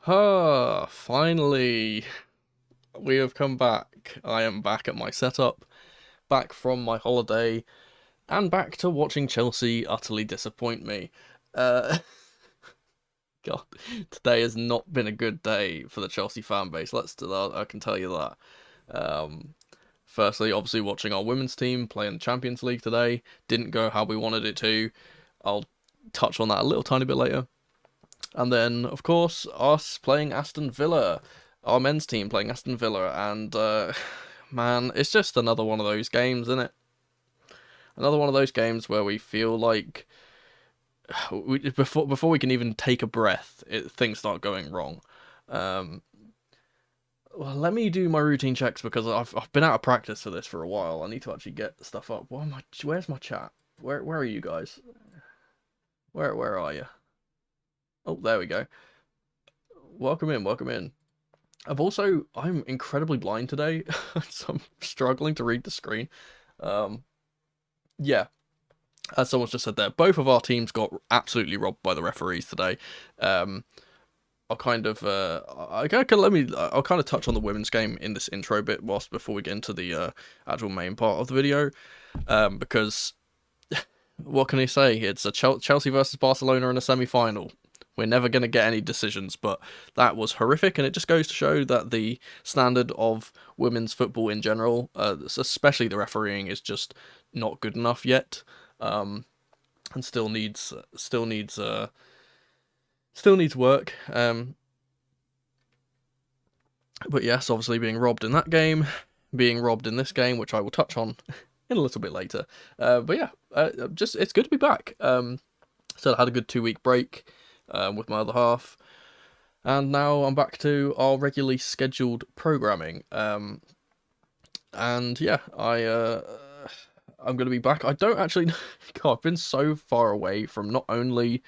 Finally, we have come back. I am back at my setup, back from my holiday, and back to watching Chelsea utterly disappoint me. Uh, God, today has not been a good day for the Chelsea fan base. I can tell you that. Um, Firstly, obviously watching our women's team play in the Champions League today didn't go how we wanted it to. I'll touch on that a little tiny bit later. And then, of course, us playing Aston Villa, our men's team playing Aston Villa, and man, it's just another one of those games, isn't it? Another one of those games where we feel like before we can even take a breath, things start going wrong. Um, well, let me do my routine checks because I've been out of practice for this for a while. I need to actually get stuff up. Where's my chat? Where are you guys? Where are you? Oh, there we go. Welcome in, welcome in. I'm incredibly blind today, so I'm struggling to read the screen. Yeah, as someone's just said there, both of our teams got absolutely robbed by the referees today. I'll kind of I'll kind of touch on the women's game in this intro bit before we get into the actual main part of the video, because what can I say? It's a Chelsea versus Barcelona in a semi-final. We're never going to get any decisions, but that was horrific, and it just goes to show that the standard of women's football in general, especially the refereeing, is just not good enough yet, and still needs work. But yes, obviously being robbed in that game, being robbed in this game, which I will touch on in a little bit later. But yeah, just it's good to be back. So I had a good 2-week break with my other half, and now I'm back to our regularly scheduled programming. And yeah, I'm gonna be back. I don't actually. God, I've been so far away from not only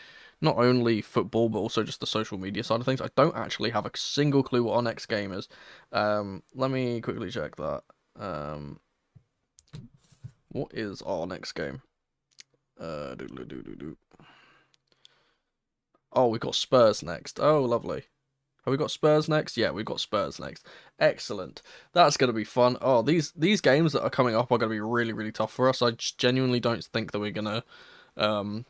football but also just the social media side of things. I don't actually have a single clue what our next game is. Let me quickly check that. What is our next game? Oh, we've got Spurs next. Oh, lovely. Have we got Spurs next? Yeah, we've got Spurs next. Excellent. That's going to be fun. Oh, these games that are coming up are going to be really, really tough for us. I just genuinely don't think that we're going to... I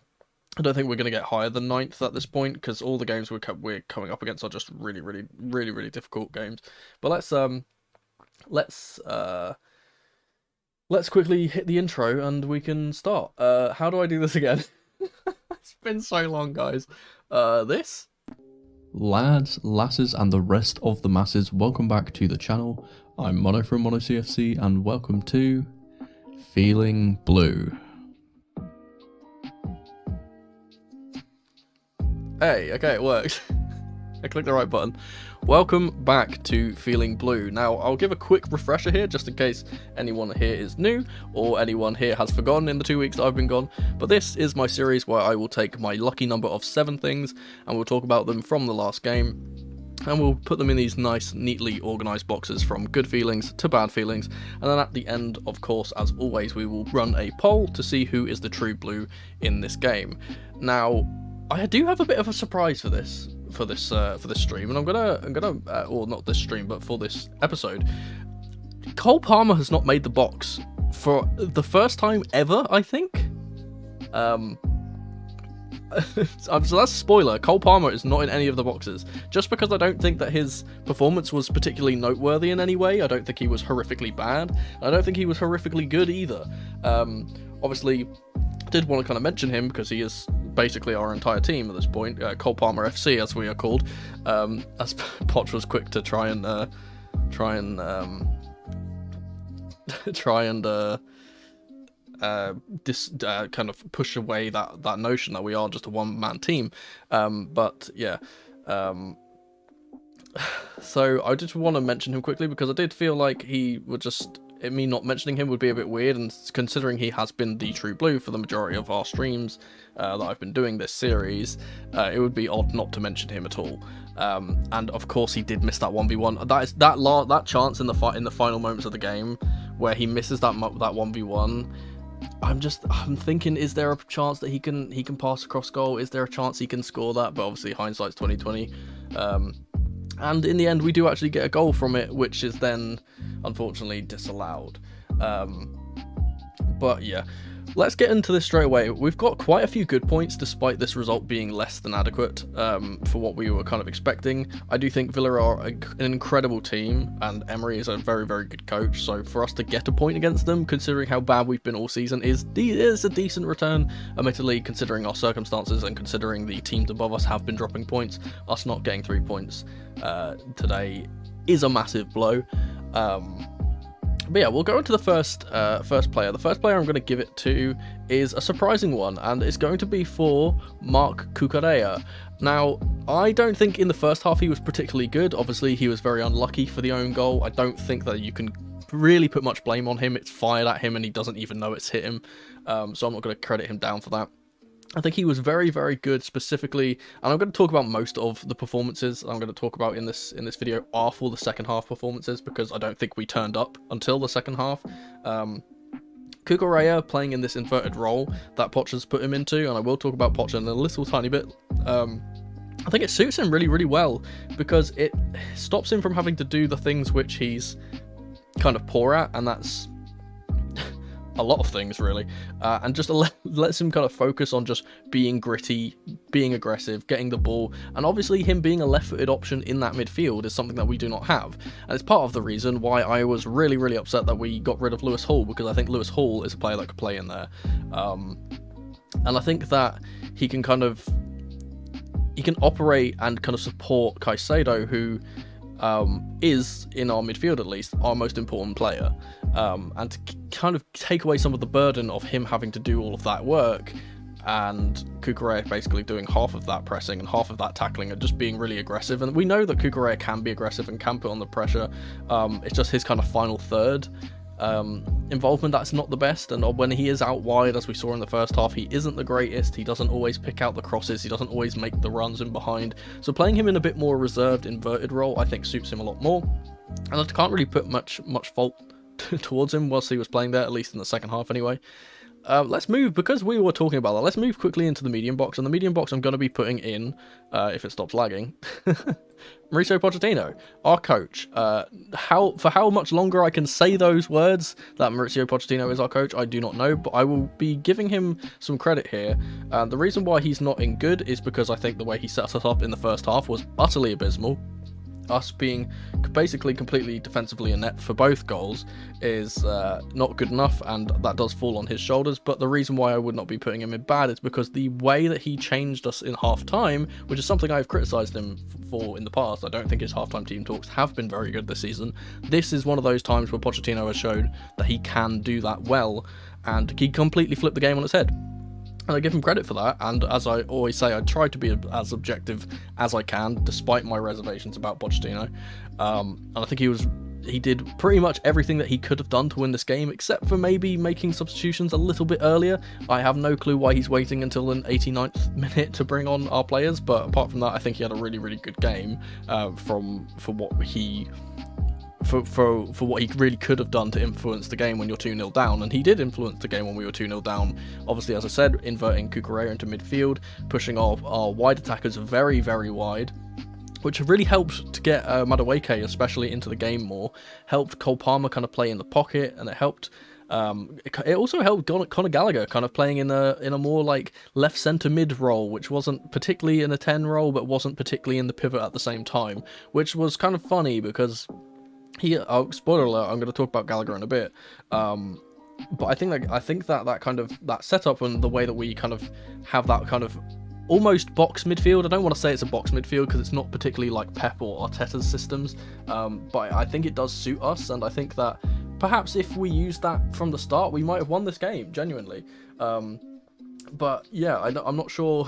don't think we're going to get higher than 9th at this point, because all the games we're coming up against are just really, really, really, really difficult games. But let's quickly hit the intro and we can start. How do I do this again? It's been so long, guys. This? Lads, lasses, and the rest of the masses, welcome back to the channel. I'm Mono from Mono CFC, and welcome to Feeling Blue. Hey, okay, it worked. I clicked the right button. Welcome back to Feeling Blue. Now, I'll give a quick refresher here, just in case anyone here is new, or anyone here has forgotten in the 2 weeks that I've been gone. But this is my series where I will take my lucky number of 7 things, and we'll talk about them from the last game. And we'll put them in these nice, neatly organised boxes from good feelings to bad feelings. And then at the end, of course, as always, we will run a poll to see who is the true blue in this game. Now, I do have a bit of a surprise for this stream, and I'm gonna or not this stream, but for this episode. Cole Palmer has not made the box for the first time ever, I think. So that's a spoiler. Cole Palmer is not in any of the boxes, just because I don't think that his performance was particularly noteworthy in any way. I don't think he was horrifically bad. I don't think he was horrifically good either. Obviously, I did want to kind of mention him because he is basically our entire team at this point, Cole Palmer FC as we are called, as Poch was quick to try and kind of push away that notion that we are just a one-man team, but yeah, so I just want to mention him quickly because I did feel like he would just... me not mentioning him would be a bit weird, and considering he has been the true blue for the majority of our streams that I've been doing this series, it would be odd not to mention him at all. And of course he did miss that 1v1. That chance in the final moments of the game where he misses that 1v1. I'm thinking, is there a chance that he can pass across goal? Is there a chance he can score that? But obviously hindsight's 2020. And in the end, we do actually get a goal from it, which is then unfortunately disallowed. But yeah, let's get into this straight away. We've got quite a few good points despite this result being less than adequate for what we were kind of expecting. I do think Villa are an incredible team, and Emery is a very, very good coach. So for us to get a point against them, considering how bad we've been all season, is a decent return. Admittedly, considering our circumstances and considering the teams above us have been dropping points, us not getting 3 points today is a massive blow. But yeah, we'll go into the first player. The first player I'm going to give it to is a surprising one, and it's going to be for Mark Kukurella. Now, I don't think in the first half he was particularly good. Obviously, he was very unlucky for the own goal. I don't think that you can really put much blame on him. It's fired at him, and he doesn't even know it's hit him. So I'm not going to credit him down for that. I think he was very, very good specifically, and I'm going to talk about most of the performances I'm going to talk about in this video are for the second half performances, because I don't think we turned up until the second half. Kukurella playing in this inverted role that Poch has put him into, and I will talk about Poch in a little tiny bit. I think it suits him really, really well, because it stops him from having to do the things which he's kind of poor at, and that's a lot of things really, and just lets him kind of focus on just being gritty, being aggressive, getting the ball, and obviously him being a left-footed option in that midfield is something that we do not have, and it's part of the reason why I was really, really upset that we got rid of Lewis Hall, because I think Lewis Hall is a player that could play in there, and I think that he can operate and kind of support Kaiso, who is, in our midfield at least, our most important player, and to kind of take away some of the burden of him having to do all of that work, and Kukurella basically doing half of that pressing and half of that tackling and just being really aggressive. And we know that Kukurella can be aggressive and can put on the pressure. It's just his kind of final third involvement that's not the best, and when he is out wide, as we saw in the first half, he isn't the greatest. He doesn't always pick out the crosses, he doesn't always make the runs in behind, so playing him in a bit more reserved inverted role I think suits him a lot more, and I can't really put much fault towards him whilst he was playing there, at least in the second half anyway. Let's move, because we were talking about that, let's move quickly into the medium box, and the medium box I'm going to be putting in, if it stops lagging, Mauricio Pochettino, our coach. For how much longer I can say those words, that Mauricio Pochettino is our coach, I do not know, but I will be giving him some credit here. The reason why he's not in good is because I think the way he set us up in the first half was utterly abysmal. Us being basically completely defensively inept for both goals is not good enough, and that does fall on his shoulders. But the reason why I would not be putting him in bad is because the way that he changed us in half-time, which is something I've criticised him for in the past. I don't think his half-time team talks have been very good this season. This is one of those times where Pochettino has showed that he can do that well, and he completely flipped the game on its head. And I give him credit for that, and as I always say, I try to be as objective as I can, despite my reservations about Pochettino. And I think he did pretty much everything that he could have done to win this game, except for maybe making substitutions a little bit earlier. I have no clue why he's waiting until an 89th minute to bring on our players, but apart from that, I think he had a really, really good game for what he really could have done to influence the game when you're 2-0 down, and he did influence the game when we were 2-0 down. Obviously, as I said, inverting Kukurella into midfield, pushing our wide attackers very, very wide, which really helped to get Mudryk especially into the game more, helped Cole Palmer kind of play in the pocket, and it helped it also helped Conor Gallagher kind of playing in a more like left centre mid role, which wasn't particularly in a 10 role, but wasn't particularly in the pivot at the same time, which was kind of funny because spoiler alert, I'm going to talk about Gallagher in a bit, but I think that setup and the way that we kind of have that kind of almost box midfield. I don't want to say it's a box midfield because it's not particularly like Pep or Arteta's systems, but I think it does suit us, and I think that perhaps if we used that from the start, we might have won this game genuinely. But yeah, I'm not sure.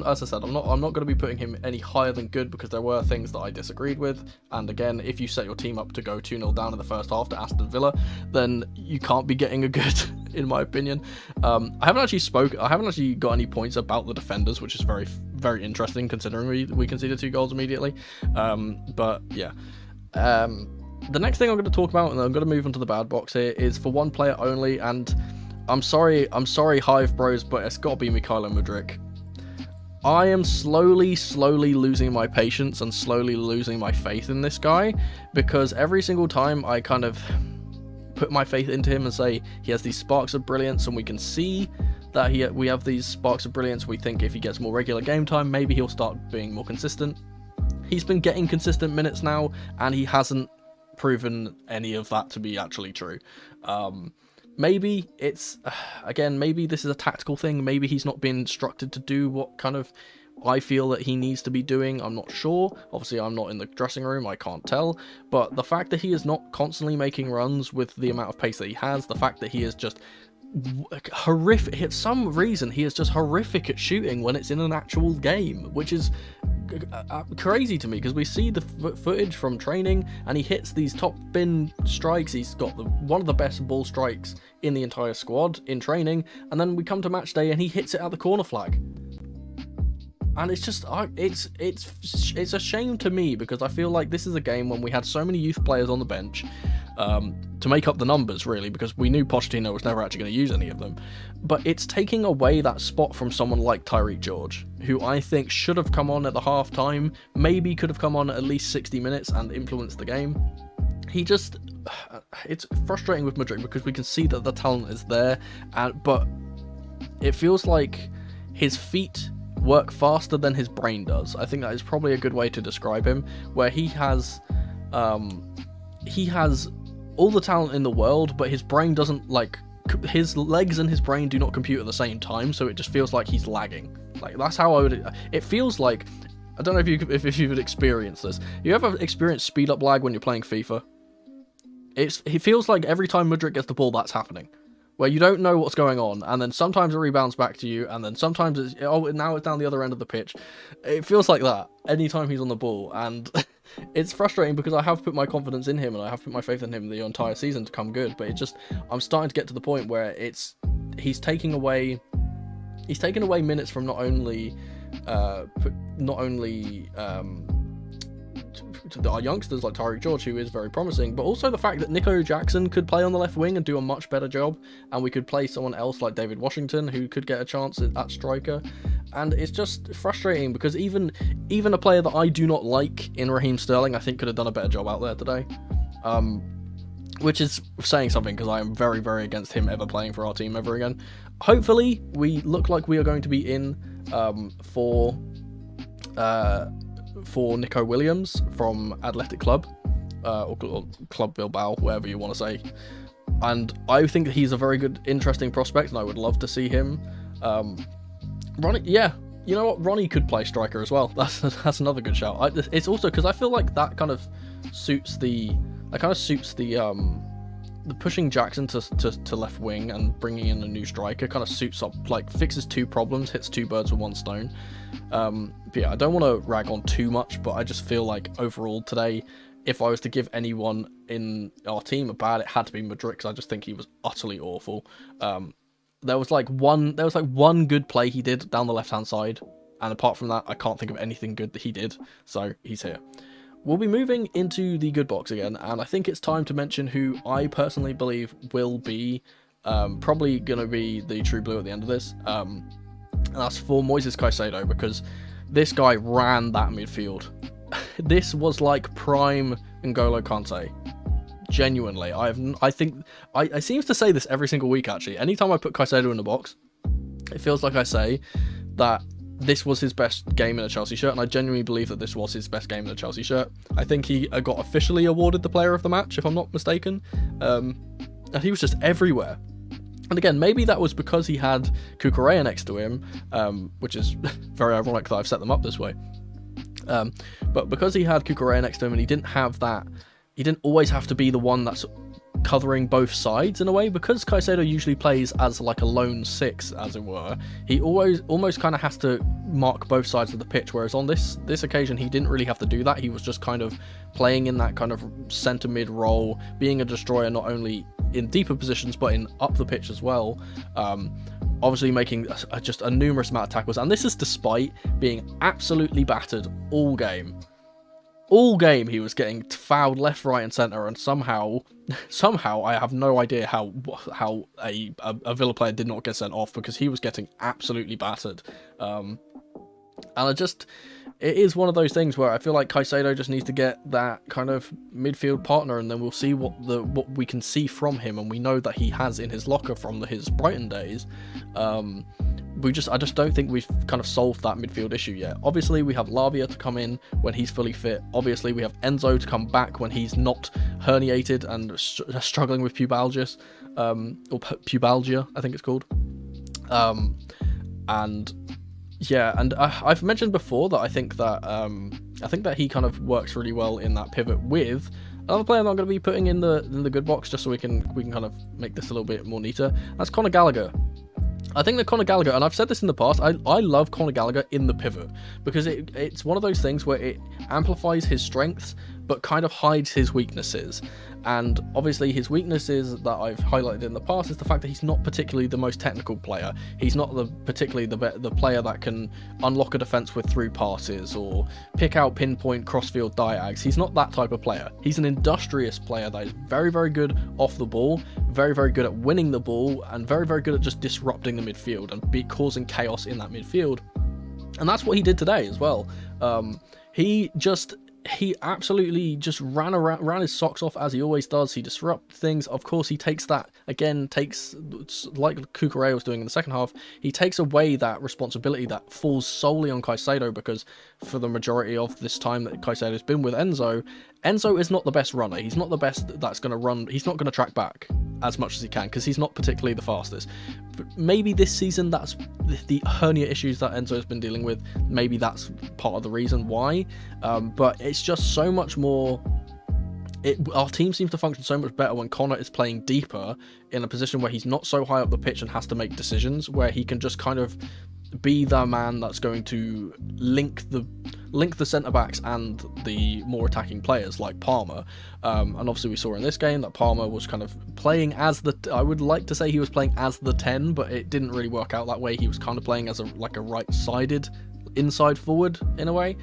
As I said, I'm not going to be putting him any higher than good because there were things that I disagreed with. And again, if you set your team up to go 2-0 down in the first half to Aston Villa, then you can't be getting a good, in my opinion. I haven't actually got any points about the defenders, which is very, very interesting considering we conceded 2 goals immediately. But yeah. The next thing I'm going to talk about, and I'm going to move on to the bad box here, is for one player only, and I'm sorry, Hive Bros, but it's got to be Mudryk. I am slowly losing my patience and slowly losing my faith in this guy, because every single time I kind of put my faith into him and say he has these sparks of brilliance, and we can see that we have these sparks of brilliance, we think if he gets more regular game time, maybe he'll start being more consistent. He's been getting consistent minutes now, and he hasn't proven any of that to be actually true. Maybe it's, again, maybe this is a tactical thing. Maybe he's not been instructed to do what kind of I feel that he needs to be doing. I'm not sure. Obviously, I'm not in the dressing room. I can't tell. But the fact that he is not constantly making runs with the amount of pace that he has, the fact that he is just horrific, for some reason, he is just horrific at shooting when it's in an actual game, which is crazy to me, because we see the footage from training and he hits these top bin strikes. He's got one of the best ball strikes in the entire squad in training, and then we come to match day and he hits it at the corner flag. And it's just, it's a shame to me, because I feel like this is a game when we had so many youth players on the bench to make up the numbers, really, because we knew Pochettino was never actually going to use any of them. But it's taking away that spot from someone like Tyreek George, who I think should have come on at the half time, maybe could have come on at least 60 minutes and influenced the game. He just, it's frustrating with Mudryk, because we can see that the talent is there, but it feels like his feet work faster than his brain does. I think that is probably a good way to describe him, where he has all the talent in the world, but his brain doesn't, like, his legs and his brain do not compute at the same time, so it just feels like he's lagging. Like, that's how I would, it feels like, I don't know if you've experienced this. You ever experienced speed up lag when you're playing FIFA? It feels like every time Mudryk gets the ball, that's happening, where you don't know what's going on, and then sometimes it rebounds back to you, and then sometimes it's, oh, now it's down the other end of the pitch. It feels like that anytime he's on the ball, and it's frustrating, because I have put my confidence in him, and I have put my faith in him the entire season to come good, but it just, I'm starting to get to the point where he's taking away minutes from not only our youngsters like Tyreek George, who is very promising, but also the fact that Nico Jackson could play on the left wing and do a much better job, and we could play someone else like David Washington who could get a chance at striker. And it's just frustrating, because even a player that I do not like in Raheem Sterling, I think could have done a better job out there today, which is saying something, because I am very, very against him ever playing for our team ever again. Hopefully we look like we are going to be in for Nico Williams from Athletic Club, or Club Bilbao, whatever you want to say. And I think that he's a very good, interesting prospect, and I would love to see him. Ronnie, yeah, you know what? Ronnie could play striker as well. That's another good shout. It's also because I feel like that kind of suits the pushing Jackson to left wing and bringing in a new striker kind of suits up, like, fixes two problems, hits two birds with one stone. But yeah, I don't want to rag on too much, but I just feel like overall today, if I was to give anyone in our team a bad, it had to be Mudryk, because I just think he was utterly awful. There was one good play he did down the left hand side, and apart from that, I can't think of anything good that he did. So he's here. We'll be moving into the good box again, and I think it's time to mention who I personally believe will be probably going to be the true blue at the end of this. And that's for Moises Caicedo, because this guy ran that midfield. This was like prime N'Golo Kante. Genuinely, I think I seem to say this every single week, actually. Anytime I put Caicedo in the box, it feels like I say that this was his best game in a Chelsea shirt, and I genuinely believe that this was his best game in a Chelsea shirt. I think he got officially awarded the player of the match, if I'm not mistaken, and he was just everywhere. And again, maybe that was because he had Kukurella next to him, which is very ironic that I've set them up this way. But because he had Kukurella next to him, and he didn't always have to be the one that's covering both sides in a way, because Caicedo usually plays as like a lone six, as it were. He almost kind of has to mark both sides of the pitch, whereas on this occasion he didn't really have to do that. He was just kind of playing in that kind of centre mid role, being a destroyer not only in deeper positions but in up the pitch as well. Obviously making just a numerous amount of tackles, and this is despite being absolutely battered all game. All game he was getting fouled left, right and centre, and somehow I have no idea how a Villa player did not get sent off, because he was getting absolutely battered. It is one of those things where I feel like Caicedo just needs to get that kind of midfield partner, and then we'll see what we can see from him, and we know that he has in his locker from his Brighton days. I just don't think we've kind of solved that midfield issue yet. Obviously, we have Lavia to come in when he's fully fit. Obviously, we have Enzo to come back when he's not herniated and struggling with pubalgia, or pubalgia, I think it's called. And yeah, and I've mentioned before that I think that he kind of works really well in that pivot with another player I'm not going to be putting in the good box, just so we can kind of make this a little bit more neater. That's Conor Gallagher. I think that Conor Gallagher, and I've said this in the past, I love Conor Gallagher in the pivot, because it's one of those things where it amplifies his strengths but kind of hides his weaknesses. And obviously his weaknesses that I've highlighted in the past is the fact that he's not particularly the most technical player. He's not particularly the player that can unlock a defense with through passes or pick out pinpoint crossfield diags. He's not that type of player. He's an industrious player that is very, very good off the ball, very, very good at winning the ball, and very, very good at just disrupting the midfield and causing chaos in that midfield. And that's what he did today as well. He absolutely just ran his socks off, as he always does. He disrupts things. Of course, he takes like Kukurella was doing in the second half, he takes away that responsibility that falls solely on Caicedo, because for the majority of this time that Caicedo's been with Enzo is not the best runner. He's not the best that's going to run. He's not going to track back as much as he can, because he's not particularly the fastest. But maybe this season, that's the hernia issues that Enzo's been dealing with. Maybe that's part of the reason why. But it's just so much more. Our team seems to function so much better when Conor is playing deeper in a position where he's not so high up the pitch and has to make decisions, where he can just kind of be the man that's going to link the centre-backs and the more attacking players like Palmer. And obviously we saw in this game that Palmer was kind of playing as I would like to say he was playing as the 10, but it didn't really work out that way. He was kind of playing as a right-sided inside forward in a way.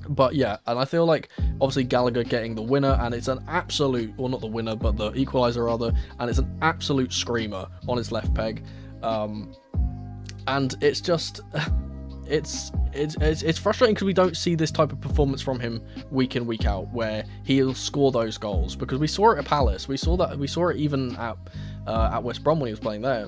But yeah, and I feel like obviously Gallagher getting the winner, and it's an absolute, or not the winner, but the equaliser rather, and it's an absolute screamer on his left peg. And it's just, it's frustrating because we don't see this type of performance from him week in, week out, where he'll score those goals, because we saw it at Palace, we saw it even at West Brom when he was playing there.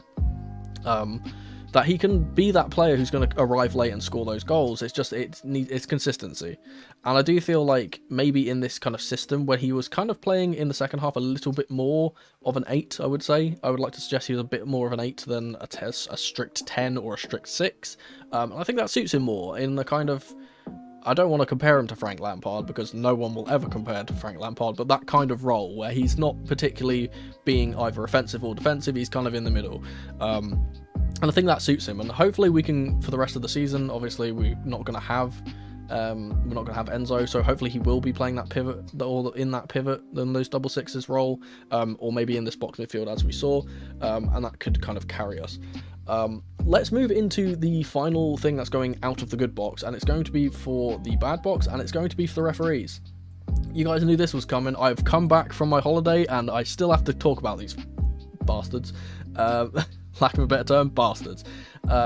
That he can be that player who's going to arrive late and score those goals. It's just, it's consistency. And I do feel like maybe in this kind of system where he was kind of playing in the second half a little bit more of an 8, I would say. I would like to suggest he was a bit more of an 8 than a strict 10 or a strict 6. And I think that suits him more in the kind of, I don't want to compare him to Frank Lampard, because no one will ever compare to Frank Lampard, but that kind of role where he's not particularly being either offensive or defensive, he's kind of in the middle. And I think that suits him, and hopefully we can, for the rest of the season, obviously we're not going to have Enzo, so hopefully he will be playing that pivot, or in that pivot, in those double sixes role, or maybe in this box midfield as we saw, and that could kind of carry us. Let's move into the final thing that's going out of the good box, and it's going to be for the bad box, and it's going to be for the referees. You guys knew this was coming. I've come back from my holiday, and I still have to talk about these bastards. Lack of a better term, bastards.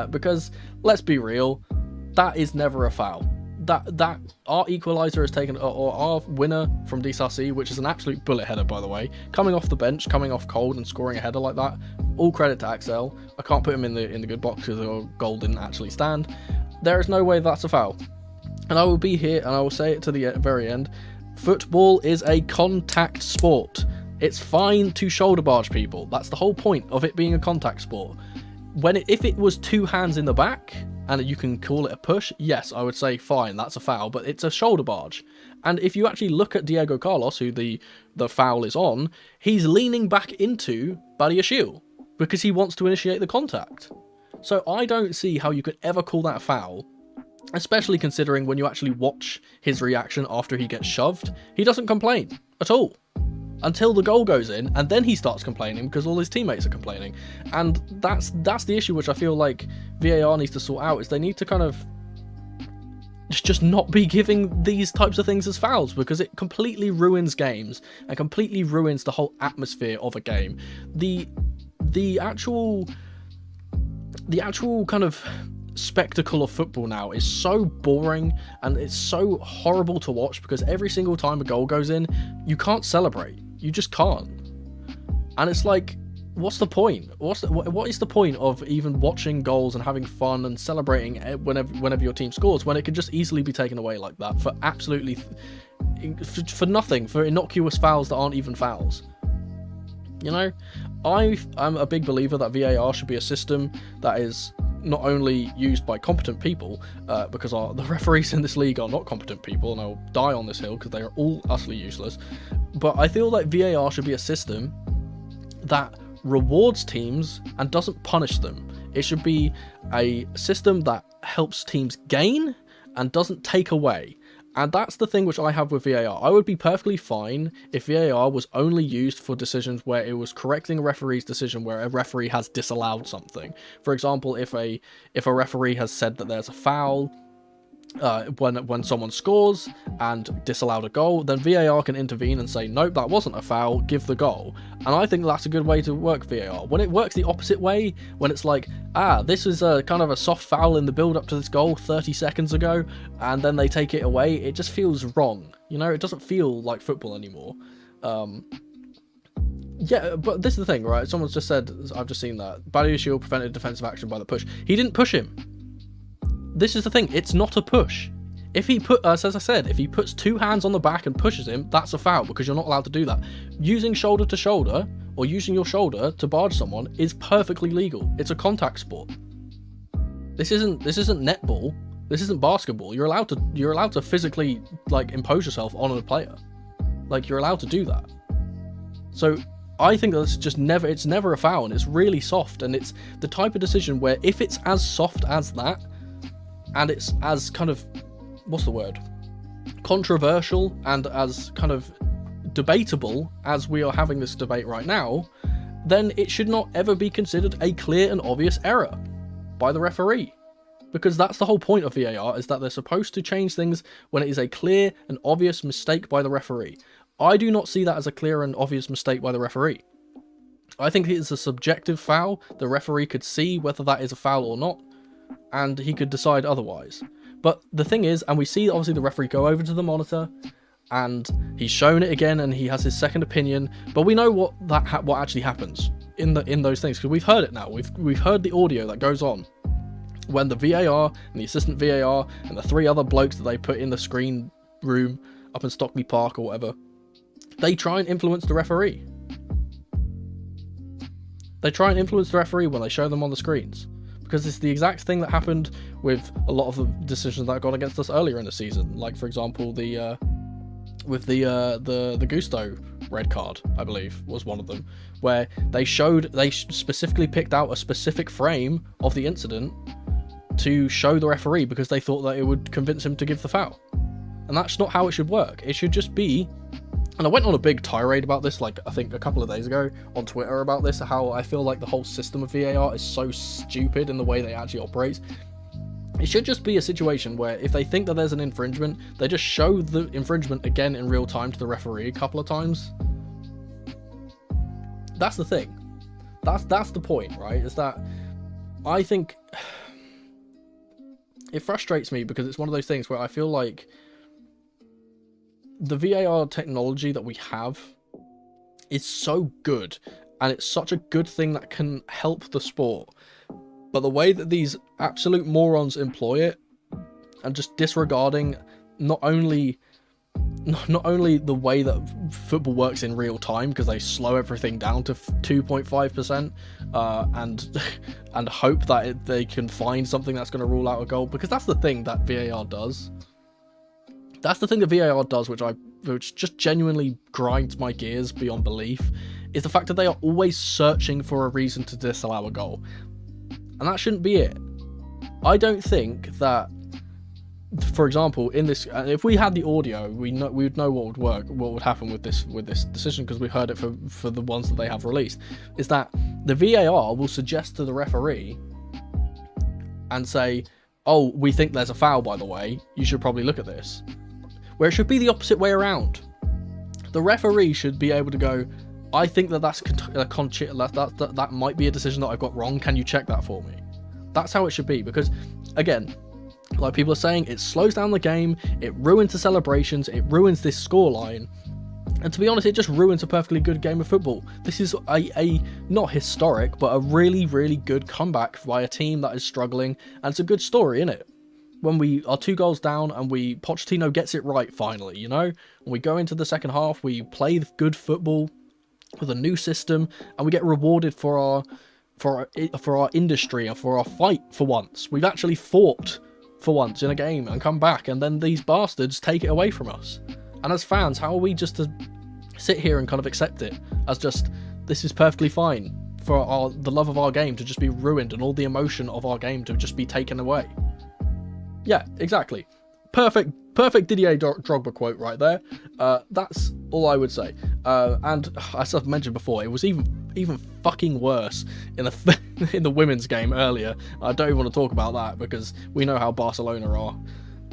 Because let's be real, that is never a foul. That our equaliser has taken, or our winner from DSRC, which is an absolute bullet header, by the way, coming off the bench, coming off cold and scoring a header like that. All credit to Axel. I can't put him in the good box because the goal didn't actually stand. There is no way that's a foul. And I will be here and I will say it to the very end. Football is a contact sport. It's fine to shoulder barge people. That's the whole point of it being a contact sport. If it was 2 hands in the back and you can call it a push, yes, I would say fine, that's a foul, but it's a shoulder barge. And if you actually look at Diego Carlos, who the foul is on, he's leaning back into Badiashile because he wants to initiate the contact. So I don't see how you could ever call that a foul, especially considering when you actually watch his reaction after he gets shoved, he doesn't complain at all. Until the goal goes in, and then he starts complaining because all his teammates are complaining. And that's the issue which I feel like VAR needs to sort out, is they need to kind of just not be giving these types of things as fouls, because it completely ruins games and completely ruins the whole atmosphere of a game. The actual kind of spectacle of football now is so boring and it's so horrible to watch, because every single time a goal goes in, you can't celebrate. You just can't. And it's like, what's the point? What is the point of even watching goals and having fun and celebrating whenever your team scores, when it can just easily be taken away like that for absolutely for nothing, for innocuous fouls that aren't even fouls? You know, I'm a big believer that VAR should be a system that is not only used by competent people, because the referees in this league are not competent people, and I'll die on this hill because they are all utterly useless, but I feel like VAR should be a system that rewards teams and doesn't punish them. It should be a system that helps teams gain and doesn't take away. And that's the thing which I have with VAR. I would be perfectly fine if VAR was only used for decisions where it was correcting a referee's decision where a referee has disallowed something. For example, if a referee has said that there's a foul when someone scores and disallowed a goal, then VAR can intervene and say, nope, that wasn't a foul, give the goal. And I think that's a good way to work VAR. When it works the opposite way, when it's like, this is a kind of a soft foul in the build up to this goal 30 seconds ago, and then they take it away, it just feels wrong. You know, it doesn't feel like football anymore. Yeah, but this is the thing, right? Someone's just said, I've just seen that, Badiashile prevented defensive action by the push. He didn't push him. This is the thing, it's not a push. If he as I said, if he puts two hands on the back and pushes him, that's a foul, because you're not allowed to do that. Using shoulder to shoulder, or using your shoulder to barge someone, is perfectly legal. It's a contact sport. This isn't netball. This isn't basketball. You're allowed to physically, like, impose yourself on a player. Like, you're allowed to do that. So I think that's just it's never a foul, and it's really soft, and it's the type of decision where if it's as soft as that, and it's as kind of, what's the word, controversial and as kind of debatable as we are having this debate right now, then it should not ever be considered a clear and obvious error by the referee. Because that's the whole point of VAR, is that they're supposed to change things when it is a clear and obvious mistake by the referee. I do not see that as a clear and obvious mistake by the referee. I think it is a subjective foul. The referee could see whether that is a foul or not, and he could decide otherwise. But the thing is, and we see obviously the referee go over to the monitor, and he's shown it again, and he has his second opinion. But we know what actually happens in those things, because we've heard it now. We've heard the audio that goes on when the VAR and the assistant VAR and the three other blokes that they put in the screen room up in Stockley Park or whatever, they try and influence the referee. They try and influence the referee when they show them on the screens. Because it's the exact thing that happened with a lot of the decisions that got against us earlier in the season. Like, for example, the Gusto red card, I believe, was one of them, where they specifically picked out a specific frame of the incident to show the referee because they thought that it would convince him to give the foul. And that's not how it should work. It should just be, and I went on a big tirade about this, like, I think a couple of days ago on Twitter about this, how I feel like the whole system of VAR is so stupid in the way they actually operate. It should just be a situation where if they think that there's an infringement, they just show the infringement again in real time to the referee a couple of times. That's the thing. That's the point, right? Is that I think it frustrates me because it's one of those things where I feel like the VAR technology that we have is so good, and it's such a good thing that can help the sport. But the way that these absolute morons employ it, and just disregarding not only the way that football works in real time, because they slow everything down to 2.5%, and hope that they can find something that's going to rule out a goal, because that's the thing that VAR does. That's the thing that VAR does, which just genuinely grinds my gears beyond belief, is the fact that they are always searching for a reason to disallow a goal. And that shouldn't be it. I don't think that, for example, in this, if we had the audio, we would know what would happen with this decision, because we've heard it for the ones that they have released, is that the VAR will suggest to the referee and say, oh, we think there's a foul, by the way, you should probably look at this. Where it should be the opposite way around. The referee should be able to go, I think that that might be a decision that I got wrong, can you check that for me? That's how it should be, because again, like people are saying, it slows down the game, it ruins the celebrations, it ruins this scoreline. And to be honest, it just ruins a perfectly good game of football. This is a not historic, but a really, really good comeback by a team that is struggling, and it's a good story, isn't it? When we are 2 goals down and Pochettino gets it right finally, you know? And we go into the second half, we play good football with a new system, and we get rewarded for our industry and for our fight for once. We've actually fought for once in a game and come back, and then these bastards take it away from us. And as fans, how are we just to sit here and kind of accept it as just, this is perfectly fine for the love of our game to just be ruined and all the emotion of our game to just be taken away? Yeah, exactly. Perfect Didier Drogba quote right there. That's all I would say. And as I've mentioned before, it was even fucking worse in the in the women's game earlier. I don't even want to talk about that because we know how Barcelona are.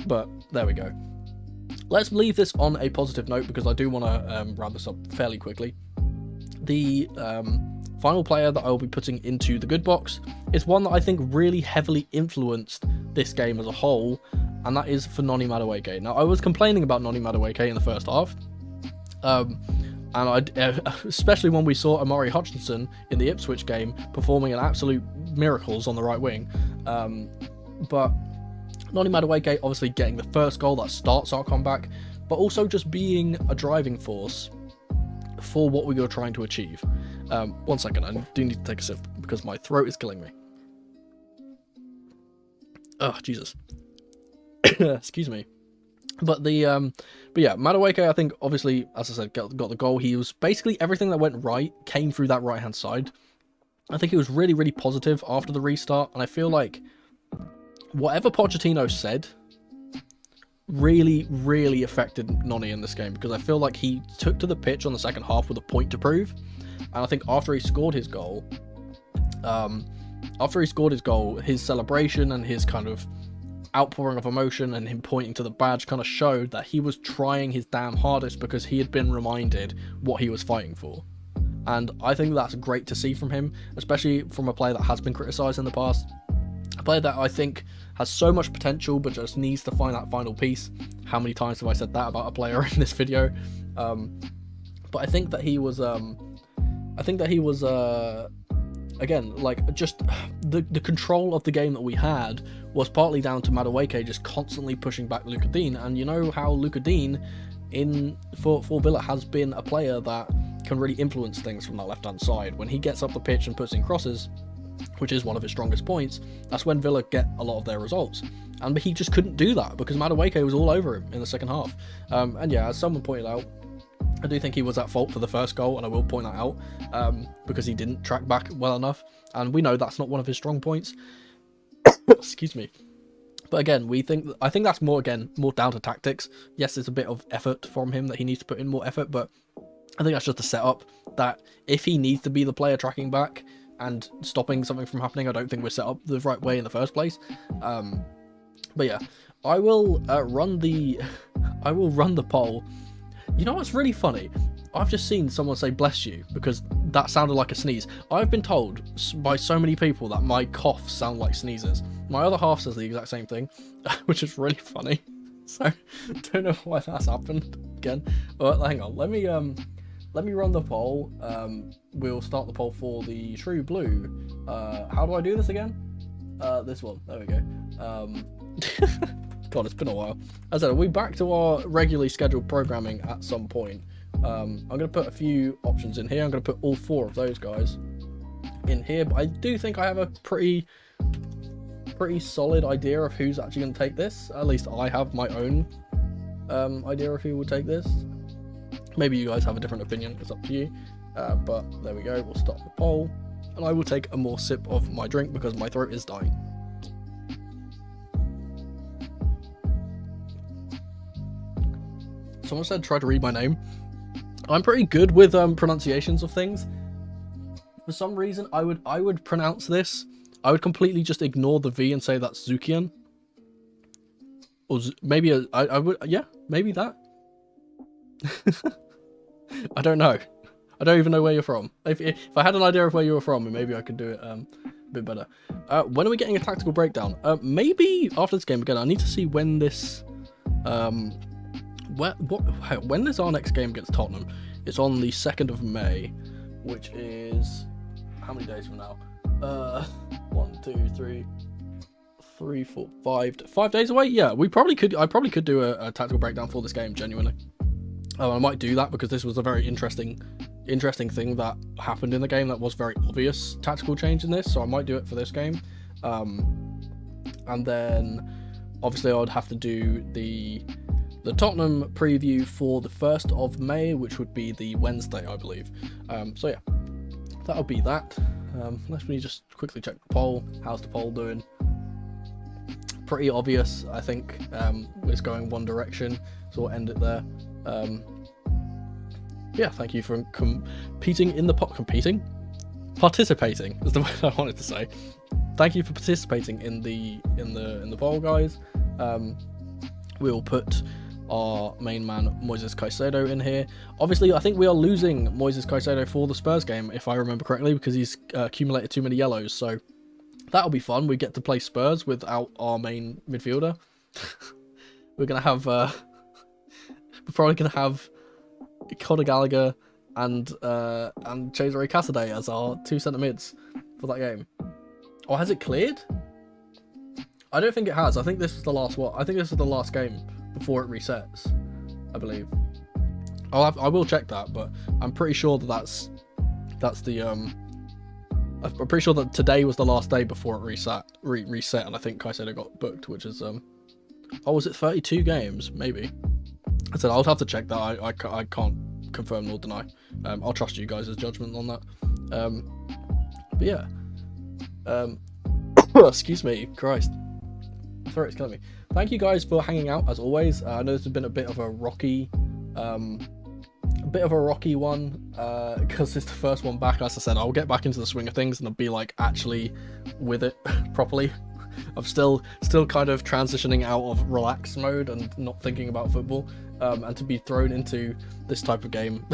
But there we go. Let's leave this on a positive note because I do want to wrap this up fairly quickly. The final player that I will be putting into the good box is one that I think really heavily influenced this game as a whole, and that is for Noni Madueke. Now, I was complaining about Noni Madueke in the first half, and especially when we saw Amari Hutchinson in the Ipswich game performing an absolute miracles on the right wing. But Noni Madueke obviously getting the first goal that starts our comeback, but also just being a driving force for what we were trying to achieve. 1 second, I do need to take a sip because my throat is killing me. Oh, Jesus. Excuse me. But yeah, Madueke, I think, obviously, as I said, got the goal. He was basically everything that went right came through that right-hand side. I think it was really, really positive after the restart, and I feel like whatever Pochettino said really, really affected Noni in this game, because I feel like he took to the pitch on the second half with a point to prove. And I think after he scored his goal, his celebration and his kind of outpouring of emotion and him pointing to the badge kind of showed that he was trying his damn hardest because he had been reminded what he was fighting for. And I think that's great to see from him, especially from a player that has been criticised in the past. A player that I think has so much potential but just needs to find that final piece. How many times have I said that about a player in this video? But I think that he was again, like, just the control of the game that we had was partly down to Madueke just constantly pushing back Lucas Digne. And you know how Lucas Digne for Villa has been a player that can really influence things from that left-hand side. When he gets up the pitch and puts in crosses, which is one of his strongest points, that's when Villa get a lot of their results. And he just couldn't do that because Madueke was all over him in the second half. And yeah, as someone pointed out, I do think he was at fault for the first goal, and I will point that out, because he didn't track back well enough, and we know that's not one of his strong points. Excuse me. But again, I think that's more down to tactics. Yes, there's a bit of effort from him that he needs to put in more effort, but I think that's just a setup that if he needs to be the player tracking back and stopping something from happening, I don't think we're set up the right way in the first place. But yeah, I will run the poll. You know what's really funny? I've just seen someone say bless you because that sounded like a sneeze. I've been told by so many people that my coughs sound like sneezes. My other half says the exact same thing, which is really funny. So, don't know why that's happened again. But hang on, let me run the poll. We'll start the poll for the True Blue. How do I do this again? This one. There we go. God, it's been a while. As I said, we're back to our regularly scheduled programming at some point. I'm going to put a few options in here. I'm going to put all 4 of those guys in here, but I do think I have a pretty solid idea of who's actually going to take this. At least I have my own idea of who will take this. Maybe you guys have a different opinion. It's up to you. But there we go. We'll stop the poll, and I will take a more sip of my drink because my throat is dying. Someone said try to read my name. I'm pretty good with pronunciations of things. For some reason, I would pronounce this. I would completely just ignore the V and say that's Zukian. Or maybe I would, yeah, maybe that. I don't know. I don't even know where you're from. If I had an idea of where you were from, maybe I could do it bit better. When are we getting a tactical breakdown? Maybe after this game again. I need to see when this when is our next game against Tottenham? It's on the 2nd of May, which is how many days from now? 1, 2, 3, 4, 5 days away. Yeah, I probably could do a tactical breakdown for this game, genuinely. I might do that because this was a very interesting thing that happened in the game that was very obvious tactical change in this, so I might do it for this game. And then obviously I would have to do the Tottenham preview for the 1st of May, which would be the Wednesday, I believe. So yeah, that'll be that. Let me just quickly check the poll. How's the poll doing? Pretty obvious, I think. It's going one direction, so we'll end it there. Yeah, thank you for participating is the word I wanted to say. Thank you for participating in the poll, guys. We'll put our main man Moises Caicedo in here. Obviously, I think we are losing Moises Caicedo for the Spurs game, if I remember correctly, because he's accumulated too many yellows. So that'll be fun. We get to play Spurs without our main midfielder. We're gonna have we're probably gonna have Conor Gallagher and Cesare Casadei as our 2 centre mids for that game. Or has it cleared? I don't think it has. I think this is the last one. I think this is the last game before it resets, I believe. I will check that, but I'm pretty sure that's the I'm pretty sure that today was the last day before it reset, and I think Kaiso got booked, which is oh, was it 32 games? Maybe. I said I'll have to check that. I can't confirm nor deny. I'll trust you guys' judgment on that. But yeah. Excuse me, Christ. My throat's killing me. Thank you guys for hanging out as always. I know this has been a bit of a rocky one because it's the first one back. As I said, I'll get back into the swing of things and I'll be like actually with it properly. I'm still kind of transitioning out of relax mode and not thinking about football, and to be thrown into this type of game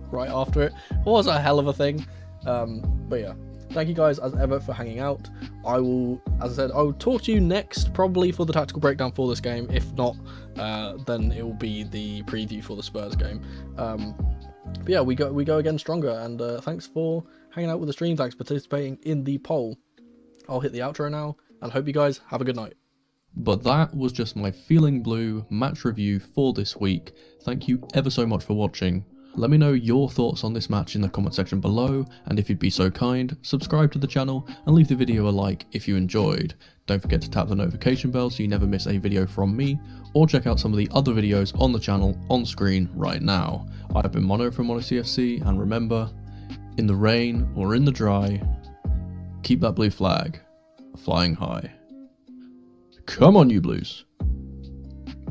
right after it was a hell of a thing. But yeah, thank you guys as ever for hanging out. I will, as I said, I'll talk to you next probably for the tactical breakdown for this game. If not, then it will be the preview for the Spurs game. But yeah, we go again stronger, and thanks for hanging out with the stream. Thanks for participating in the poll. I'll hit the outro now, and hope you guys have a good night. But that was just my Feeling Blue match review for this week. Thank you ever so much for watching. Let me know your thoughts on this match in the comment section below, and if you'd be so kind, subscribe to the channel and leave the video a like if you enjoyed. Don't forget to tap the notification bell so you never miss a video from me, or check out some of the other videos on the channel on screen right now. I've been Mono from Mono CFC, and remember, in the rain or in the dry, keep that blue flag flying high. Come on, you Blues.